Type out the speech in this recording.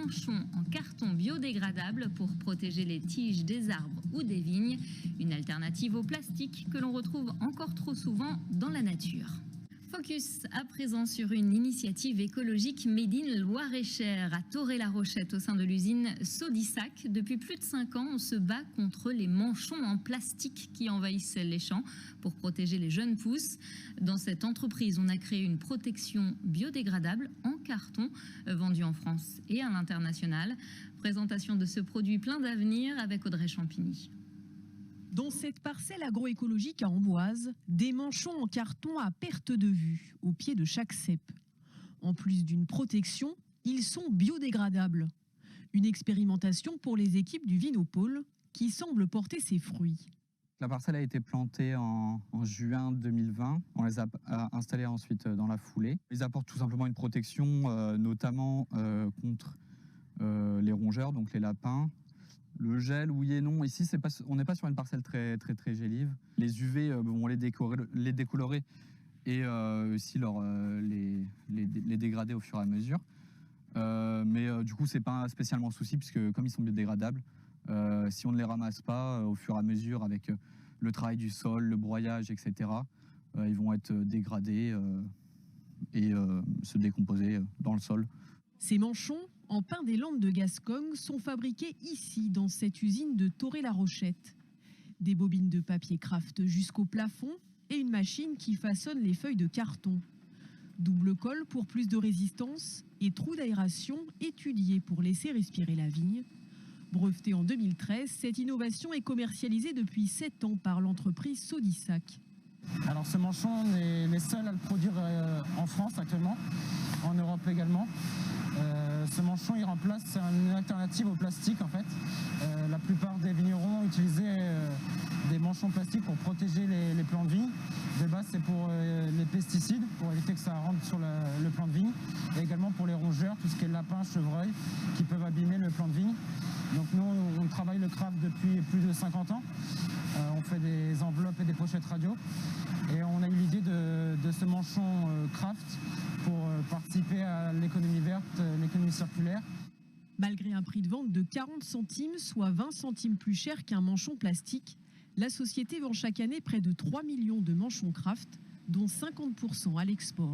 manchons en carton biodégradable pour protéger les tiges des arbres ou des vignes. Une alternative au plastique que l'on retrouve encore trop souvent dans la nature. Focus à présent sur une initiative écologique Made in Loir-et-Cher à Thoré-la-Rochette au sein de l'usine Sodissac. Depuis plus de 5 ans, on se bat contre les manchons en plastique qui envahissent les champs pour protéger les jeunes pousses. Dans cette entreprise, on a créé une protection biodégradable en carton vendue en France et à l'international. Présentation de ce produit plein d'avenir avec Audrey Champigny. Dans cette parcelle agroécologique à Amboise, des manchons en carton à perte de vue, au pied de chaque cep. En plus d'une protection, ils sont biodégradables. Une expérimentation pour les équipes du Vinopôle qui semble porter ses fruits. La parcelle a été plantée en juin 2020. On les a installés ensuite dans la foulée. Ils apportent tout simplement une protection, notamment contre les rongeurs, donc les lapins. Le gel, oui et non. Ici, on n'est pas sur une parcelle très gélive. Les UV vont les décolorer et aussi les dégrader au fur et à mesure. Mais du coup, c'est pas spécialement un souci puisque comme ils sont biodégradables, si on ne les ramasse pas au fur et à mesure avec le travail du sol, le broyage, etc., ils vont être dégradés et se décomposer dans le sol. Ces manchons en pin des Landes de Gascogne sont fabriqués ici, dans cette usine de Thoré-la-Rochette. Des bobines de papier craft jusqu'au plafond et une machine qui façonne les feuilles de carton. Double colle pour plus de résistance et trou d'aération étudié pour laisser respirer la vigne. Brevetée en 2013, cette innovation est commercialisée depuis 7 ans par l'entreprise Sodissac. Alors ce manchon, on est les seuls à le produire en France actuellement, en Europe également. Ce manchon, il remplace, c'est une alternative au plastique en fait. La plupart des vignerons utilisaient des manchons plastiques pour protéger les plants de vigne. De base, c'est pour les pesticides, pour éviter que ça rentre sur le plant de vigne. Et également pour les rongeurs, tout ce qui est lapin, chevreuil, qui peuvent abîmer le plant de vigne. Donc nous, on travaille le craft depuis plus de 50 ans. On fait des enveloppes et des pochettes radio. Et on a eu l'idée de ce manchon craft pour participer à l'économie verte, l'économie circulaire. Malgré un prix de vente de 40 centimes, soit 20 centimes plus cher qu'un manchon plastique, la société vend chaque année près de 3 millions de manchons craft, dont 50% à l'export.